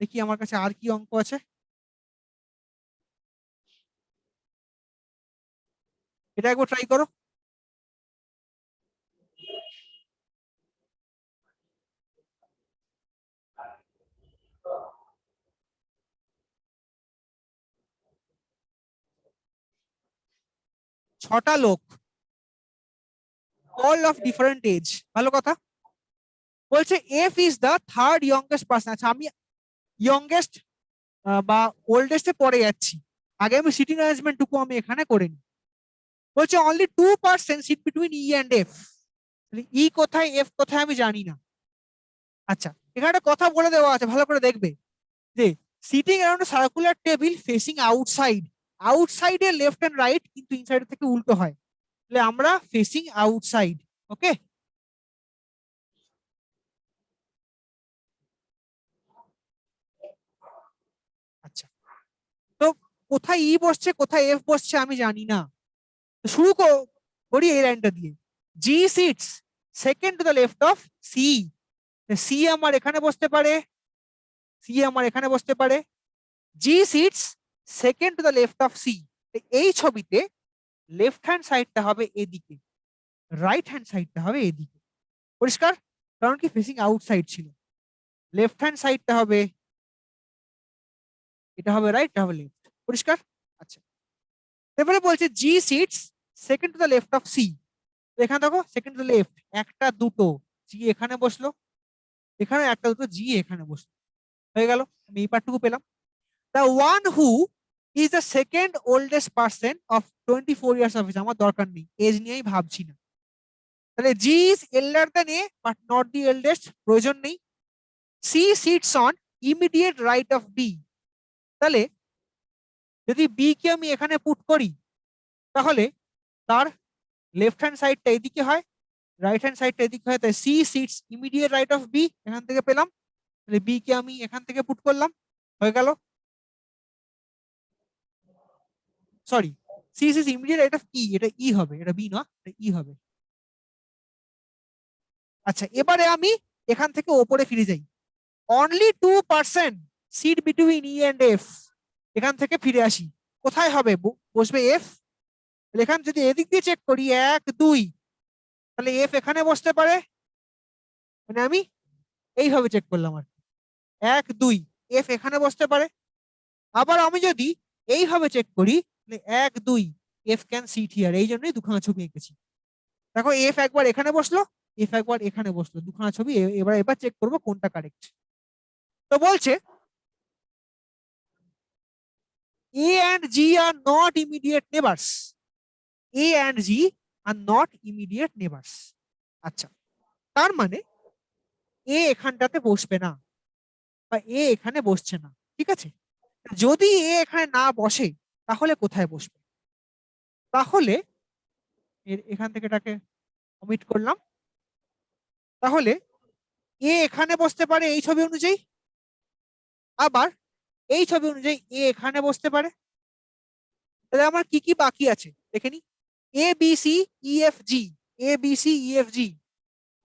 দেখি আমার কাছে আর কি অঙ্ক আছে। এটা একবার ট্রাই করো। ছটা লোক, অল অফ ডিফারেন্ট এজ। ভালো কথা। বলছে F is the third youngest person. আচ্ছা, আমি ইয়ংগেস্ট বা ওল্ডেস্টে পড়ে যাচ্ছি, আগে আমি সিটিং অ্যারেঞ্জমেন্ট টুকু আমি এখানে করে নিই। বলছে only 2% seat between E and F. E কোথায় এফ কোথায় আমি জানি না। আচ্ছা, এখানে একটা কথা বলে দেওয়া আছে, ভালো করে দেখবে যে sitting around circular table facing outside, আউটসাইডে লেফট এন্ড রাইট কিন্তু ইনসাইড থেকে উল্টো হয়, তাহলে আমরা ফেসিং আউটসাইড। ওকে, আচ্ছা। তো কোথায় ই বসছে কোথায় এফ বসছে আমি জানি না। তো শুরু করি এই লাইনটা দিয়ে। G sits second to the left of C. C আমার এখানে বসতে পারে, সি আমার এখানে বসতে পারে। G sits second to the left of C. এই ছবিতে লেফট হ্যান্ড সাইডটা হবে এদিকে, রাইট হ্যান্ড সাইডটা হবে এদিকে। পরিষ্কার? কারণ কি ফেসিং আউটসাইড ছিল। লেফট হ্যান্ড সাইডটা হবে, এটা হবে রাইট, এটা হবে লেফট। পরিষ্কার? আচ্ছা, এবারে বলছে G sits second to the left of C. এখানে দেখো সেকেন্ড টু দ্য লেফট, একটা দুটো জি এখানে বসলো, এখানে একটা দুটো জি এখানে বসলো। হয়ে গেল, আমি এই পার্টটুকু পেলাম। The one who is the second oldest person of 24 years of age. আমার দরকার নেই, এজ নিয়েই ভাবছি না। তাহলে G is elder then A but not the eldest, প্রয়োজন নেই। C sits on immediate right of B. তাহলে যদি বি কে আমি এখানে পুট করি, তাহলে তার লেফট হ্যান্ড সাইডটা এদিকে হয়, রাইট হ্যান্ড সাইডটা এদিকে হয়, তাই C sits immediate right of B এখান থেকে পেলাম। তাহলে বি কে আমি এখান থেকে পুট করলাম, হয়ে গেল। Sorry, C sits immediate right of E, এটা ই হবে, এটা বি না, এটা ই হবে। আচ্ছা, এবারে আমি এখান থেকে ওপরে ফিরে যাই। Only 2% seat between E and F. এখান থেকে ফিরে আসি, কোথায় হবে বসবে এফ। এখানে যদি এদিক দিয়ে চেক করি 1 2, তাহলে এফ এখানে বসতে পারে, মানে আমি এইভাবে চেক করলাম আর 1 2 এফ এখানে বসতে পারে। আবার আমি যদি এইভাবে চেক করি, তাহলে 1 2 এফ ক্যান সিট হিয়ার, এই জন্যই দুখানা ছবি এঁকেছি। দেখো এফ একবার এখানে বসলো, এফ একবার এখানে বসলো, দুখানা ছবি। এবার এবার চেক করবো কোনটা কারেক্ট। তো বলছে A and G are not immediate neighbours. A and G are not immediate neighbours. আচ্ছা, তার মানে এ এখানটাতে বসবে না, বা এ এখানে বসছে না। ঠিক আছে, যদি এ এখানে না বসে তাহলে কোথায় বসবে? তাহলে এখান থেকে এটাকে অমিট করলাম। তাহলে এ এখানে বসতে পারে এই ছবি অনুযায়ী, আবার এই ছবি অনুযায়ী এ এখানে বসতে পারে। তাহলে আমার কি কি বাকি আছে দেখে নি। A B C E F G, A B C E F G.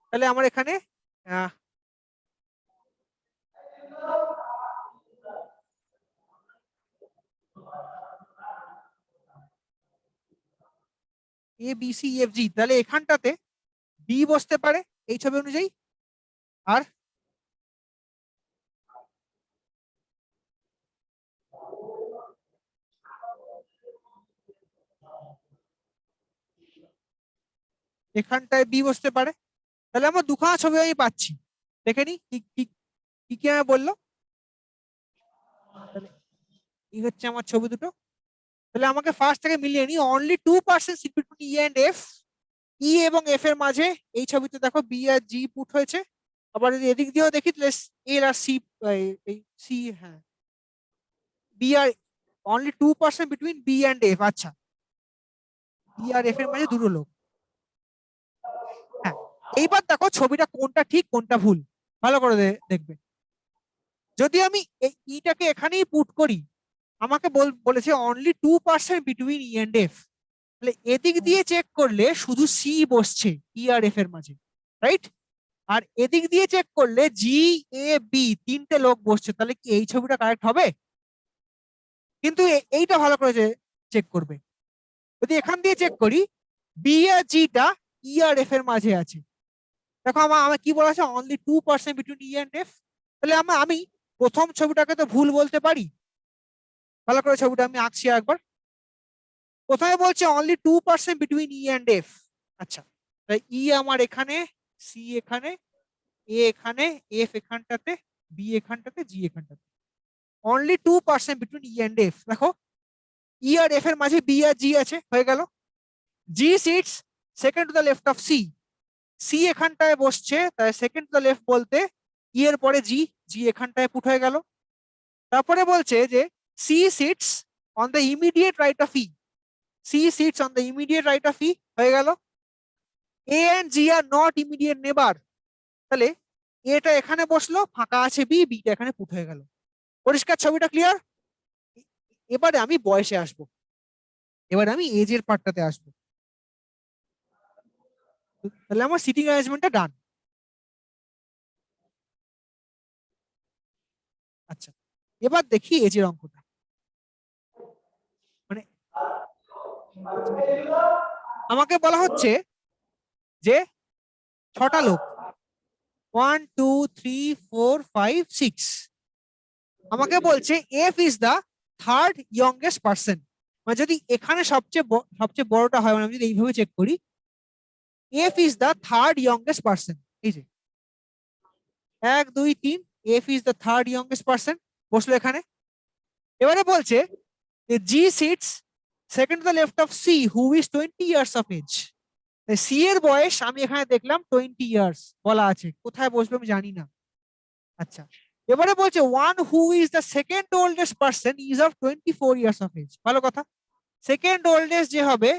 তাহলে আমার এখানে A B C E F G, তাহলে এখানটাতে বি বসতে পারে এই ছবি অনুযায়ী। আর এখানটায় বি বসতে পারে। তাহলে আমার দুখানা ছবি আমি পাচ্ছি, দেখে নি কি কি কি কি আমি বললো। তাহলে এই হচ্ছে আমার ছবি দুটো। তাহলে আমাকে ফার্স্ট থেকে মিলিয়ে নি। Only 2% seat between E and F, E এবং এফ এর মাঝে। এই ছবিতে দেখো বি আর জি পুট হয়েছে। আবার যদি এদিক দিয়েও দেখি তাহলে এল আর সি, এই সি, হ্যাঁ, বি আর only 2% between B and F. আচ্ছা, বি আর এফ এর মাঝে দুটো লোক। হ্যাঁ, এইবার দেখো ছবিটা কোনটা ঠিক কোনটা ভুল, ভালো করে দেখবে। যদি আমি এই ইটাকে এখানেই পুট করি, আমাকে বলেছে only 2% between E and F. তাহলে এদিক দিয়ে চেক করলে শুধু সি বসছে ই আর এফ এর মাঝে, রাইট? আর এদিক দিয়ে চেক করলে জি এ বি তিনটে লোক বসছে, তাহলে কি এই ছবিটা কারেক্ট হবে? কিন্তু এইটা ভালো করে চেক করবে। যদি এখান দিয়ে চেক করি বি আর জিটা ই আর এফ এর মাঝে আছে, দেখো আমার কি বলা আছে, only 2% between E and F. তাহলে আমি প্রথম ছবিটাকে তো ভুল বলতে পারি। ভালো করে ছবিটা আমি আঁকছি একবার। প্রথমে বলছে only 2% between E and F. আচ্ছা, ই আমার এখানে, সি এখানে, এ এখানে, এফ এখানটাতে, বি এখানটাতে, জি এখানটাতে। Only 2% between E and F. দেখো ই আর এফ এর মাঝে বি আর জি আছে, হয়ে গেল। G sits second to the left of C. C এখানটায় বসছে, তাই সেকেন্ড টু দ্য লেফট বলতে ই এর পরে জি, জি এখানটায় পুট হয়ে গেল। তারপরে বলছে যে C sits on the immediate right of E. C sits on the immediate right of E, হয়ে গেল। A and G are not immediate neighbour, তাহলে এটা এখানে বসলো, ফাঁকা আছে বি, বিটা এখানে পুট হয়ে গেল। পরিষ্কার, ছবিটা ক্লিয়ার? এবারে আমি বয়সে আসবো, এবারে আমি এজের পার্টটাতে আসবো। তাহলে আমার সিটিং অ্যারেঞ্জমেন্টটা ডান। আচ্ছা, এবার দেখি এজের অঙ্কটা। মানে আমাকে বলা হচ্ছে যে 6টা লোক, 1 2 3 4 5 6, আমাকে বলছে F is the third youngest person. মানে যদি এখানে সবচেয়ে বড়টা হয়, মানে আমি যদি এইভাবে চেক করি, F is the third youngest person. এই যে 1 2 3, F is the third youngest person, বসলো এখানে। এবারে বলছে যে G sits second to the left of C who is 20 years of age. C এর বয়স আমি এখানে দেখলাম 20 ইয়ার্স বলা আছে, কোথায় বসবে আমি জানি না। আচ্ছা, এবারে বলছে one who is the second oldest person is of 24 years of age. ভালো কথা, সেকেন্ড ওল্ডেস্ট যে হবে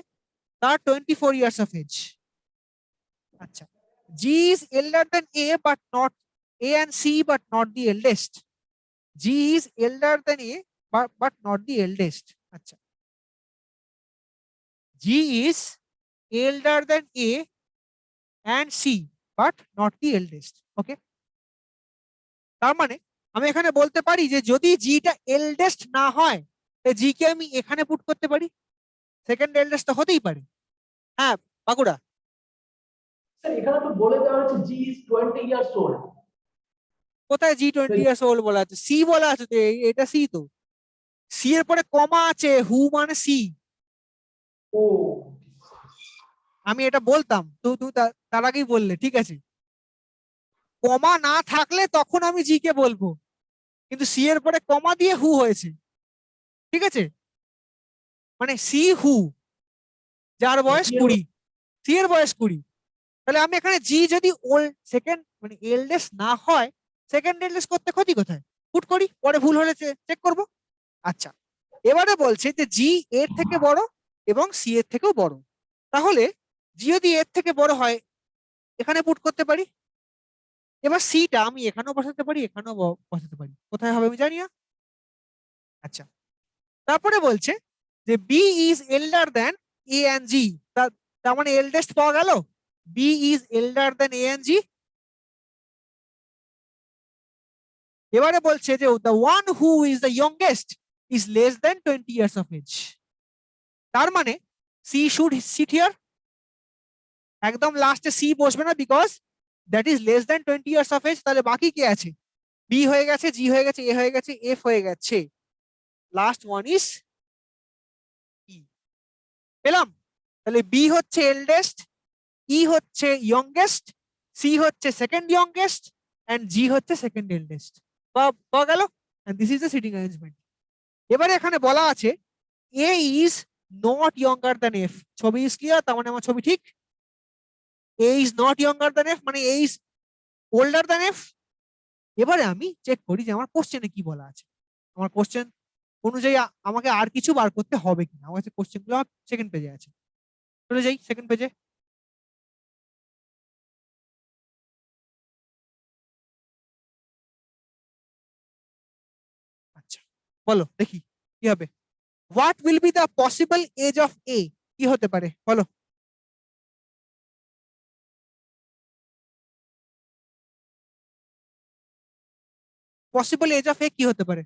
তার 24 ইয়ার্স অফ এজ। আচ্ছা, G is elder then A but not A and C but not the eldest. G is elder then A but not the eldest. আচ্ছা, G is elder then A and C but not the eldest. Okay, তার মানে আমি এখানে বলতে পারি যে যদি জিটা eldest না হয়, জি কে আমি এখানে পুট করতে পারি, সেকেন্ড এল্ডেস্ট তো হতেই পারে। হ্যাঁ বাঁকুড়া। স্যার এখানে তো বলে দেওয়া হচ্ছে জি ইজ 20 ইয়ার্স ওল্ড। কোথায় জি 20 ইয়ার্স ওল্ড বলা আছে? সি বলা আছে তো, এটা সি তো। সি এর পরে কমা আছে, হু মানে সি। ও, আমি এটা বলতাম তো, তুমি তার আগেই বললে, ঠিক আছে। কমা না থাকলে তখন আমি জি কে বলবো, কিন্তু সি এর পরে কমা দিয়ে হু হয়েছে, ঠিক আছে। মানে সি হু, যার বয়স 20, সি এর বয়স 20। তাহলে আমি এখানে জি যদি সেকেন্ড মানে এল্ডেস্ট না হয়, সেকেন্ড এল্ডেস্ট করতে ক্ষতি কোথায়? পুট করি, পরে ভুল হলে চেক করব। আচ্ছা, এবারে বলছে যে জি এর থেকে বড় এবং সি এর থেকেও বড়, তাহলে জি যদি এর থেকে বড় হয় এখানে পুট করতে পারি। এবার সিটা আমি এখানেও বসাতে পারি, এখানেও বসাতে পারি, কোথায় হবে আমি জানি না। আচ্ছা, তারপরে বলছে যে B is elder then A and G, তার মানে এল্ডেস্ট পাওয়া গেল, B is elder then A and G. এবারে বলছে যে the one who is the youngest is less than 20 years of age. তার মানে সি শুড সিট হিয়ার, একদম লাস্টে সি বসবে না, because that is less than 20 years of age. তাহলে বাকি কে আছে? বি হয়ে গেছে, জি হয়ে গেছে, এ হয়ে গেছে, এফ হয়ে গেছে, লাস্ট ওয়ান ইজ ই। পেলাম? তাহলে বি হচ্ছে এল্ডেস্ট, ই হচ্ছে ইয়ংগেস্ট, সি হচ্ছে সেকেন্ড ইয়ংগেস্ট, এন্ড জি হচ্ছে সেকেন্ড এল্ডেস্ট। পাওয়া গেল, and this is the seating arrangement. এবারে এখানে বলা আছে A is not younger than F. ছবি ইজ ক্লিয়ার, তার মানে আমার ছবি ঠিক। A is not younger than F মানে A is older than F. এবারে আমি চেক করি যে আমার কোশ্চেনে কি বলা আছে। আমার কোশ্চেন অনুযায়ী আমাকে আর কিছু বার করতে হবে কিনা। আমার কাছে কোশ্চেন গুলো সেকেন্ড পেজে আছে, চলে যাই সেকেন্ড পেজে। আচ্ছা, বলো দেখি কি হবে। What will be the possible age of A? কি হতে পারে বলো? পসিবল এজ অফ এ কি হতে পারে?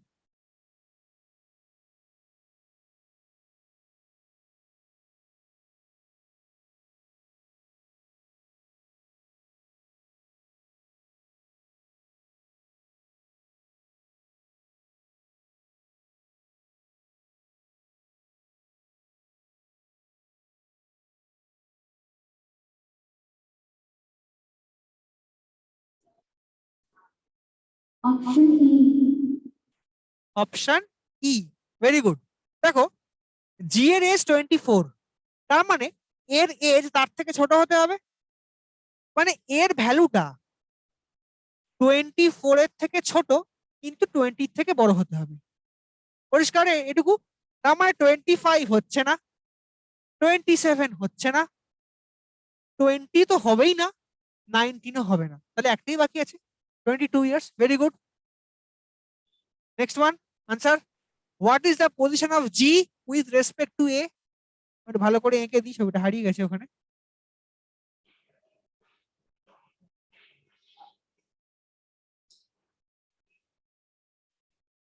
Option E. Option E, very good. দেখো জি এর এজ 24, তার মানে এর এজ তার থেকে ছোট হতে হবে, মানে এর ভ্যালুটা 24 এর থেকে ছোট কিন্তু 20 থেকে বড় হতে হবে। পরিষ্কার এটুকু? তার মানে 25 হচ্ছে না, 27 হচ্ছে না, 20 তো হবেই না, 19ও হবে না, তাহলে একটাই বাকি আছে, 22 years. Very good. Next one, answer. What is the position of G with respect to A? একটু ভালো করে এঁকে দিই, ছবিটা হারিয়ে গেছে ওখানে।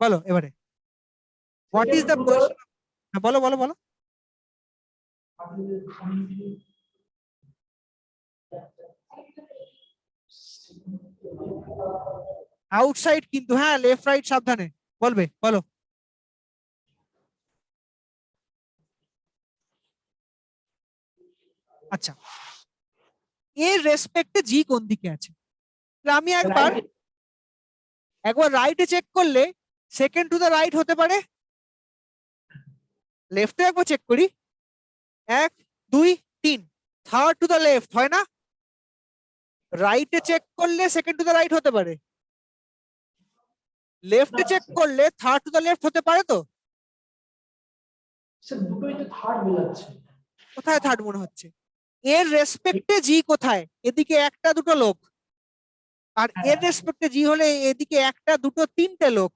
বলো এবারে, হোয়াট ইজ দ্য পজিশন? বলো বলো বলো। আউটসাইড কিন্তু, হ্যাঁ, লেফট রাইট সাবধানে বলবে, বলো। আচ্ছা, এর রেসপেক্টে জি কোন দিকে আছে? তাহলে আমি একবার রাইটে চেক করলে সেকেন্ড টু দ্য রাইট হতে পারে, লেফটে একবার চেক করি, 1 2 3, থার্ড টু দ্য লেফট হয় না? রাইটে চেক করলে সেকেন্ড টু দ্য রাইট হতে পারে, লেফটে চেক করলে থার্ড টু দ্য লেফট হতে পারে তো? স্যার দুটোই তো থার্ড বোঝাচ্ছে। কোথায় থার্ড মনে হচ্ছে? এর রেসপেক্টে জি কোথায়? এদিকে একটা দুটো লোক, আর এর রেসপেক্টে জি হলে এদিকে একটা দুটো তিনটে লোক।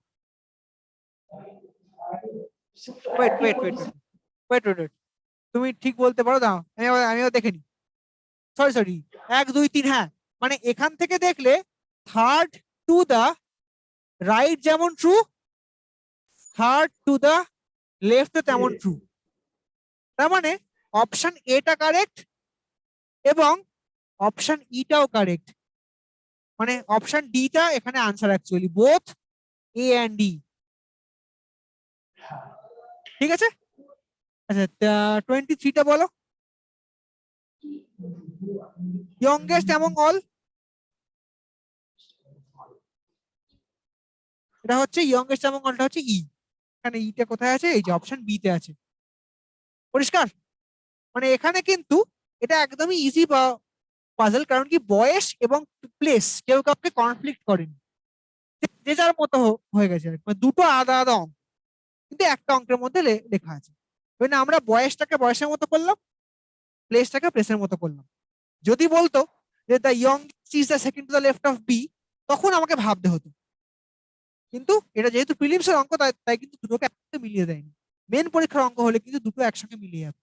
Wait wait wait wait wait wait, তুমি ঠিক বলতে পারো, দাও আমিও দেখে নি। সরি সরি, 1 2 3, হ্যাঁ, মানে এখান থেকে দেখলে থার্ড টু দা রাইট যেমন true, third to the left তেমন ট্রু। তার মানে অপশন এটা কারেক্ট এবং অপশন ইটাও কারেক্ট, মানে অপশন ডিটা এখানে answer actually, both A and D. ঠিক আছে। আচ্ছা, 23টা বলো। ইয়ংগেস্ট অ্যামং অল, এটা হচ্ছে ইয়ংগেস্ট অ্যামং অলটা হচ্ছে ই। এখানে ইটা কোথায় আছে? এই যে অপশন বি তে আছে। পরিষ্কার? মানে এখানে কিন্তু এটা একদমই ইজি পাজল, কারণ কি বয়স এবং প্লেস কেউ কাউকে কনফ্লিক্ট করেনি, যে যার মতো হয়ে গেছে আর কি। মানে দুটো আলাদা আলাদা অঙ্ক কিন্তু একটা অঙ্কের মধ্যে লেখা আছে। মানে আমরা বয়সটাকে বয়সের মতো করলাম, প্লেসটাকে প্লেসের মতো করলাম। যদি বলতো যে the young is the second to the left of B, তখন আমাকে ভাবতে হতো, কিন্তু এটা যেহেতু প্রিলিমসের অঙ্ক, তাই তাই কিন্তু দুটোকে একসাথে মিলিয়ে দেয়নি। মেন পরীক্ষার অঙ্ক হলে কিন্তু দুটো একসঙ্গে মিলিয়ে যাবে,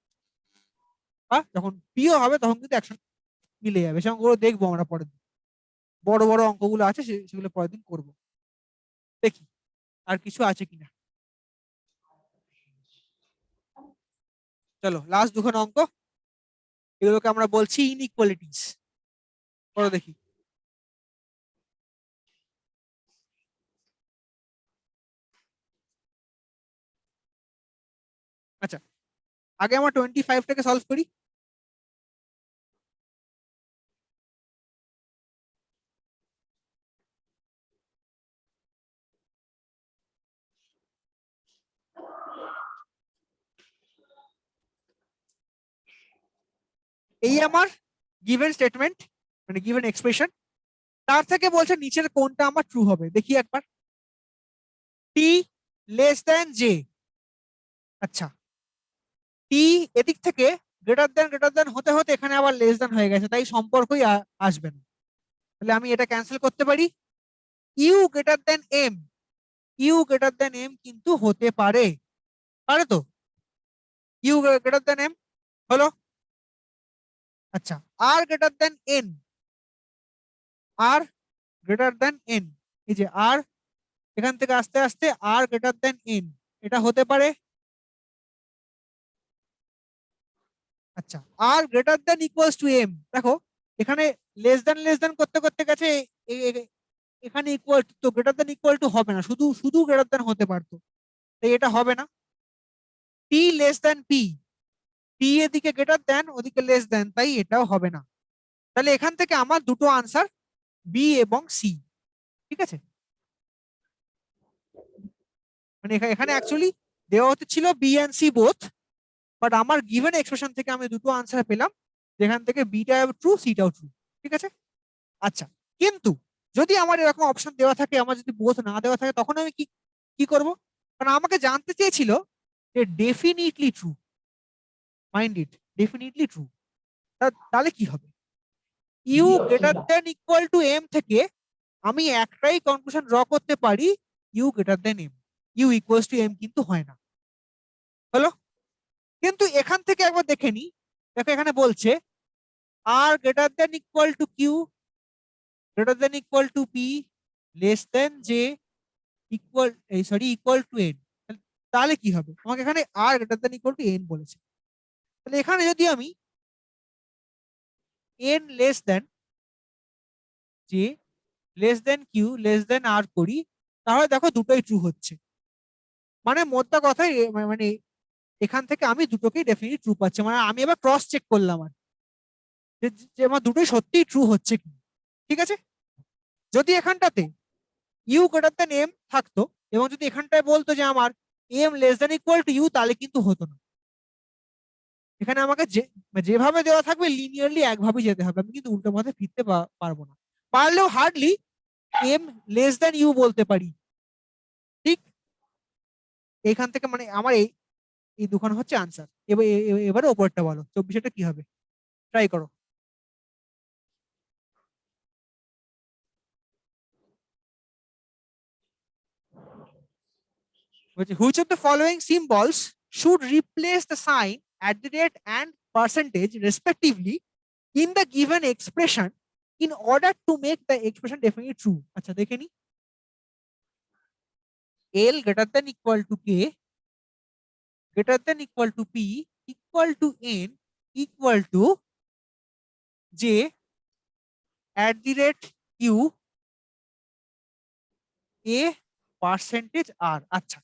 বা যখন পিও হবে তখন কিন্তু একসঙ্গে মিলে যাবে। সে অঙ্কগুলো দেখবো আমরা পরের দিন, বড় বড় অঙ্কগুলো আছে সেগুলো পরের দিন করবো। দেখি আর কিছু আছে কিনা। চলো লাস্ট দুখানা অঙ্ক, এগুলোকে আমরা বলছি ইনইকুয়ালিটিস। করো দেখি। আচ্ছা, আগে আমরা 25টাকে সলভ করি। এই আমার গিভেন স্টেটমেন্ট, মানে গিভেন এক্সপ্রেশন, তার থেকে বলছে নিচের কোনটা আমার ট্রু হবে। দেখি একবার, টি লেস দ্যান জে। আচ্ছা, টি এদিক থেকে গ্রেটার দেন হতে হতে এখানে আবার লেস দ্যান হয়ে গেছে, তাই সম্পর্কই আসবে না। তাহলে আমি এটা ক্যান্সেল করতে পারি। U greater than M, U greater than M কিন্তু হতে পারে, পারে তো? ইউ গ্রেটার দেন এম হলো। আচ্ছা, আর গ্রেটার দেন এন, আর গ্রেটার দেন এন, এই যে আর এখান থেকে আস্তে আস্তে আর গ্রেটার দেন এন, এটা হতে পারে। আচ্ছা, R greater than equals to M, দেখো এখানে লেস দেন করতে করতে গেছে এখানে ইকুয়াল তো গ্রেটার দেন ইকুয়াল টু হবে না, শুধু শুধু গ্রেটার দেন হতে পারতো, তাই এটা হবে না। টি লেস দেন পি, পি এদিকে গ্রেটার দেন ওদিকে লেস দেন, তাই এটাও হবে না। তাহলে এখান থেকে আমার দুটো আনসার বি এবং সি, ঠিক আছে। মানে এখানে অ্যাকচুয়ালি দেওয়া হতে ছিল B and C both, but আমার গিভেন এক্সপ্রেশন থেকে আমি দুটো আনসার পেলাম, যেখান থেকে বিটা ট্রু সিটাও ট্রু, ঠিক আছে। আচ্ছা, কিন্তু যদি আমার এরকম অপশন দেওয়া থাকে, আমার যদি বোথ না দেওয়া থাকে, তখন আমি কি কি করব? কারণ আমাকে জানতে চেয়েছিল যে definitely true, mind it, definitely true, তাহলে কি হবে? ইউ ডি গ্রেটার অপশনটা। দেন ইকুয়াল টু এম থেকে আমি একটাই কনক্লুশন ড্র করতে পারি, U greater than M, U equals to M কিন্তু হয় না, হলো। কিন্তু এখান থেকে একবার দেখে নি, দেখো এখানে বলছে R greater than equal to Q, greater than equal to P, less than J, equal এই সরি ইকুয়াল টু এন। তাহলে কি হবে? আমাকে এখানে R greater than equal to N বলেছে। তাহলে এখানে যদি আমি N less than J, less than Q, less than R করি, তাহলে দেখো দুটোই ট্রু হচ্ছে। মানে মোদ্দা কথাই মানে এখান থেকে আমি দুটোকেই ডেফিনেটলি ট্রু পাচ্ছি, মানে আমি এবার ক্রস চেক করলাম আর যে আমার দুটোই সত্যিই ট্রু হচ্ছে কি, ঠিক আছে। যদি এখানটাতে ইউ গ্রেটার দেন এম থাকতো এবং যদি এখানটায় বলতো যে আমার M less than equal to U, তাহলে কিন্তু হতো না। এখানে আমাকে যেভাবে দেওয়া থাকবে লিনিয়ারলি একভাবে যেতে হবে, আমি কিন্তু উল্টো পথে ফিরতে পারবো না। পারলেও hardly M less than U বলতে পারি, ঠিক। এখান থেকে মানে আমার এই এই দুখানা হচ্ছে আনসার। এবারে ওপরটা বলো, 24 কি হবে, ট্রাই করো। Which of the following symbols should replace the sign at the rate and percentage respectively in the given expression in order to make the expression definitely true? আচ্ছা দেখে নি, L greater than equal to K greater than equal to P equal to N equal to J at the rate Q A percentage R। আচ্ছা,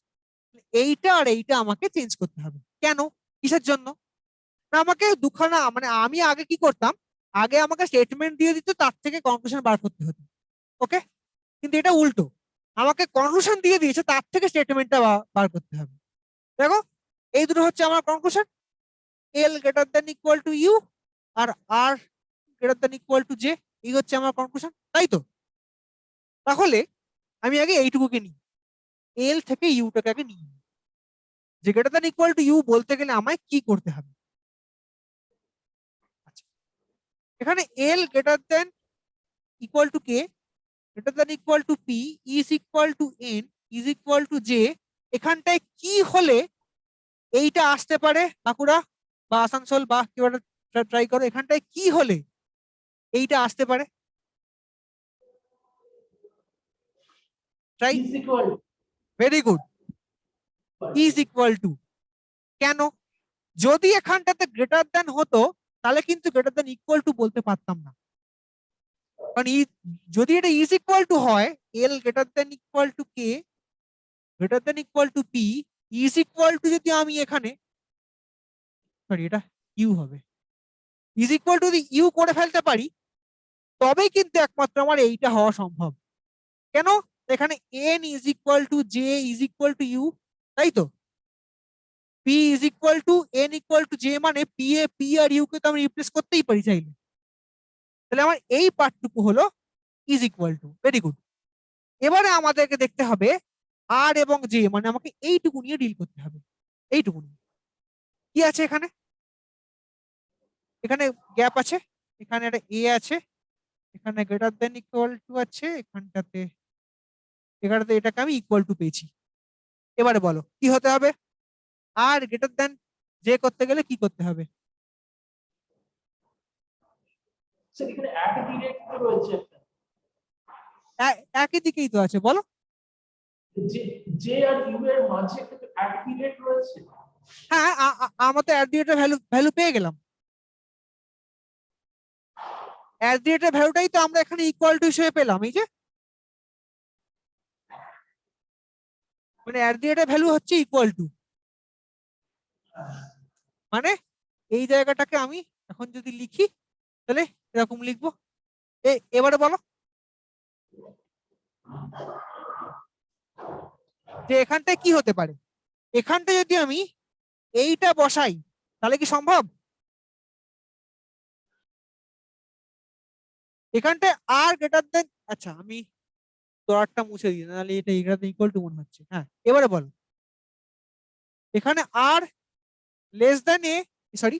এইটা আর এইটা আমাকে change করতে হবে, কেন, কিসের জন্য? না আমাকে দুখানা মানে আমি আগে কি করতাম, আগে আমাকে স্টেটমেন্ট দিয়ে দিত, তার থেকে কনক্লুশন বার করতে হতো, ওকে। কিন্তু এটা উল্টো, আমাকে কনক্লুশন দিয়ে দিয়েছে, তার থেকে স্টেটমেন্টটা বার করতে হবে। দেখো এই দুটো হচ্ছে আমার conclusion, L greater than equal to U আর R greater than equal to J, এই হচ্ছে আমার কনক্লুশন, তাই তো। তাহলে আমি আগে এইটুকুকে নিই, এল থেকে ইউটাকে আগে নিই, যে greater than equal to U বলতে গেলে আমায় কি করতে হবে। আচ্ছা, এখানে L greater than equal to K greater than equal to P is equal to N is equal to J, এখানটায় কি হলে এইটা আসতে পারে, বাঁকুড়া বা আসানসোল বা কেউ একটা ট্রাই করো, এখানটায় কি হলে এইটা আসতে পারে, try. Is equal very good, is equal two, কেন? যদি এখানটাতে গ্রেটার দেন হতো, তাহলে কিন্তু গ্রেটার দেন ইকুয়াল টু বলতে পারতাম না, কারণ যদি এটা ইজ ইকুয়াল টু হয়, এল greater than equal to K greater than equal to P is equal two, যদি আমি এখানে সরি এটা ইউ হবে, ইজ ইকুয়াল টু যদি ইউ করে ফেলতে পারি, তবেই কিন্তু একমাত্র আমার এইটা হওয়া সম্ভব। কেন? এখানে N is equal to J is equal to U, তাই তো। P is equal to N equal to J, মানে পি আর ইউ কে তো আমি রিপ্লেস করতেই পারি চাইলে। তাহলে আমার এই পার্টটুকু হলো is equal two, very good. এবারে আমাদেরকে দেখতে হবে আর এবং জে, মানে আমাকে এইটুকু নিয়ে ডিল করতে হবে, এইটুকু নিয়ে কি আছে এখানে, এখানে গ্যাপ আছে, এখানে একটা এ আছে, এখানে গ্রেটার দেন ইকুয়াল টু আছে, এখানটাতে এটাকে আমি ইকুয়াল টু পেয়েছি। এবারে বলো কি হতে হবে, আর গ্রেটার দেন জে করতে গেলে কি করতে হবে? স্যার এখানে একই ডিরেক্ট রয়েছে একটা। একই দিকেই তো আছে, বলো। যে জে আর ইউ এর মাঝে একটা অ্যাট পিরিয়ড রয়েছে। হ্যাঁ আমরা তো অ্যাট দি রেটের ভ্যালু পেয়ে গেলাম। অ্যাট দি রেটের ভ্যালুটাই তো আমরা এখানে ইকুয়াল টু হিসেবে পেলাম, এই যে মানে অ্যাট দি রেটের ভ্যালু হচ্ছে ইকুয়াল টু, মানে এই জায়গাটাকে আমি এখন যদি লিখি তাহলে এরকম লিখবো। এবারে বলো যে এখানটায় কি হতে পারে, এখানটা যদি আমি এইটা বসাই তাহলে কি সম্ভব? এখানটায় আর গ্রেটার দেন, আচ্ছা আমি ডটটা মুছে দিই নাহলে এটা ইকুয়াল টু মনে হচ্ছে। হ্যাঁ এবারে বলো, এখানে R less than A, sorry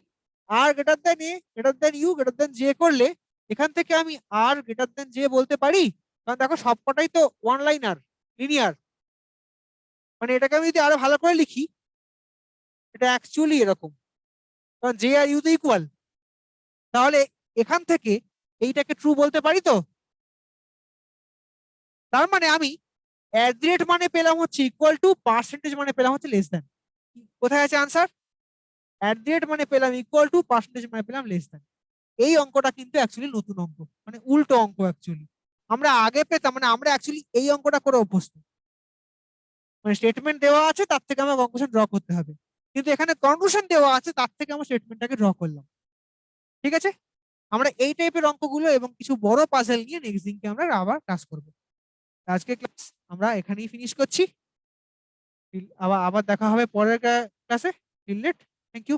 R greater than A greater than U greater than J করলে এখান থেকে আমি আর গ্রেটার দেন জে বলতে পারি, কারণ দেখো সবকটাই তো ওয়ান লাইনার লিনিয়ার। মানে এটাকে আমি যদি আরো ভালো করে লিখি, এটা অ্যাকচুয়ালি এরকম, কারণ জে আর ইউ তো ইকুয়াল, তাহলে এখান থেকে এইটাকে ট্রু বলতে পারি তো। তার মানে আমি অ্যাট দি রেট মানে পেলাম হচ্ছে ইকুয়াল টু, পার্সেন্টেজ মানে পেলাম হচ্ছে লেস দেন। কোথায় আছে আনসার? অ্যাট দি রেট মানে পেলাম ইকুয়াল টু, পার্সেন্টেজ মানে পেলাম লেস দেন। এই অঙ্কটা কিন্তু অ্যাকচুয়ালি নতুন অঙ্ক, মানে উল্টো অঙ্ক অ্যাকচুয়ালি। আমরা আগে পেতাম, মানে আমরা অ্যাকচুয়ালি এই অঙ্কটা করে অভ্যস্ত, মানে স্টেটমেন্ট দেওয়া আছে তার থেকে আমার কনক্লুশন ড্র করতে হবে, কিন্তু এখানে কনক্লুশন দেওয়া আছে তার থেকে আমরা স্টেটমেন্টটাকে ড্র করলাম। ঠিক আছে, আমরা এই টাইপের অঙ্কগুলো এবং কিছু বড় পাজেল নিয়ে নেক্সট দিনকে আমরা আবার ক্লাস করব। আজকে ক্লাস আমরা এখানেই ফিনিশ করছি, আবার আবার দেখা হবে পরের ক্লাসে। Till late, thank you.